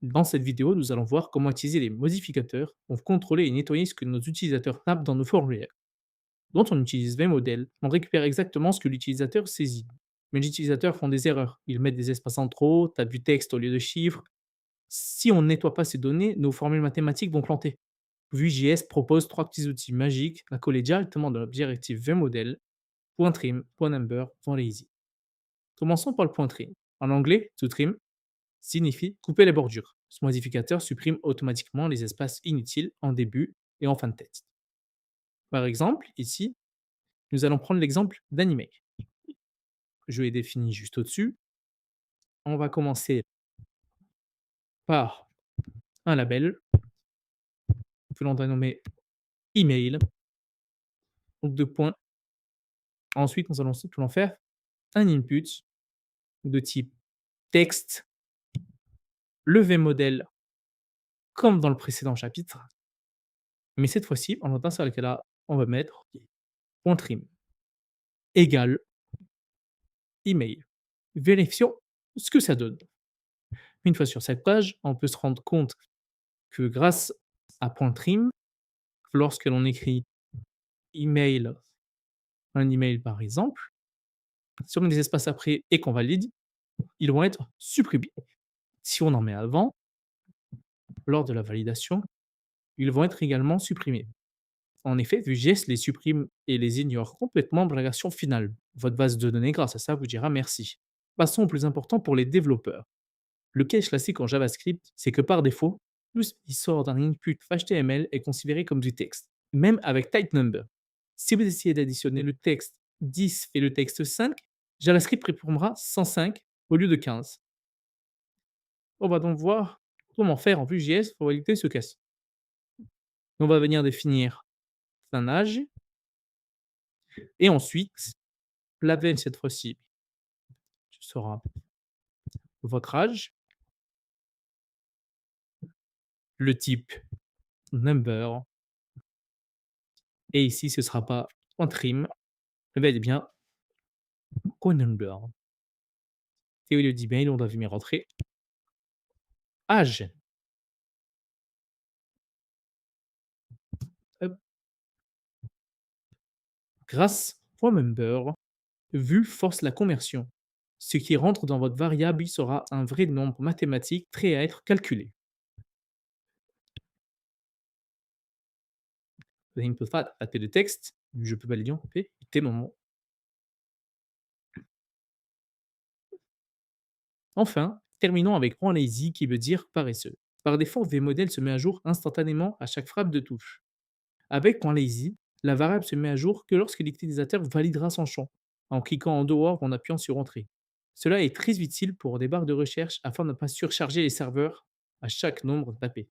Dans cette vidéo, nous allons voir comment utiliser les modificateurs pour contrôler et nettoyer ce que nos utilisateurs tapent dans nos formulaires. Quand on utilise VModel, on récupère exactement ce que l'utilisateur saisit. Mais les utilisateurs font des erreurs. Ils mettent des espaces en trop, tapent du texte au lieu de chiffres. Si on ne nettoie pas ces données, nos formules mathématiques vont planter. Vue.js propose trois petits outils magiques à coller directement dans l'objectif VModel, .trim, .number, .lazy. Commençons par le .trim. En anglais, to trim signifie couper les bordures. Ce modificateur supprime automatiquement les espaces inutiles en début et en fin de texte. Par exemple, ici, nous allons prendre l'exemple d'un email. Je l'ai défini juste au-dessus. On va commencer par un label que l'on va nommer email, donc deux points. Ensuite, nous allons faire un input de type texte, levé modèle, comme dans le précédent chapitre. Mais cette fois-ci, dans ce cas-là, on va mettre .trim égale email. Vérifions ce que ça donne. Une fois sur cette page, on peut se rendre compte que grâce à .trim, lorsque l'on écrit email, un email par exemple, si on met des espaces après et qu'on valide, ils vont être supprimés. Si on en met avant, lors de la validation, ils vont être également supprimés. En effet, Vue.js les supprime et les ignore complètement dans la version finale. Votre base de données, grâce à ça, vous dira merci. Passons au plus important pour les développeurs. Le cache classique en JavaScript, c'est que par défaut, tout ce qui sort d'un input HTML est considéré comme du texte, même avec type number. Si vous essayez d'additionner le texte 10 et le texte 5, JavaScript répondra 105 au lieu de 15. On va donc voir comment faire en Vue.js pour éviter ce cas-ci. On va venir définir un âge et ensuite, la veine cette fois-ci sera votre âge, le type number et ici ce ne sera pas trim, mais bien number. Et au lieu d'email, on doit venir rentrer âge. Hop. Grâce au member, Vue force la conversion. Ce qui rentre dans votre variable sera un vrai nombre mathématique prêt à être calculé. Vous ne peut pas taper de texte, je peux pas le dire, tes moments. Enfin, terminons avec .lazy qui veut dire paresseux. Par défaut, VModel se met à jour instantanément à chaque frappe de touche. Avec .lazy, la variable se met à jour que lorsque l'utilisateur validera son champ, en cliquant en dehors ou en appuyant sur Entrée. Cela est très utile pour des barres de recherche afin de ne pas surcharger les serveurs à chaque nombre tapé.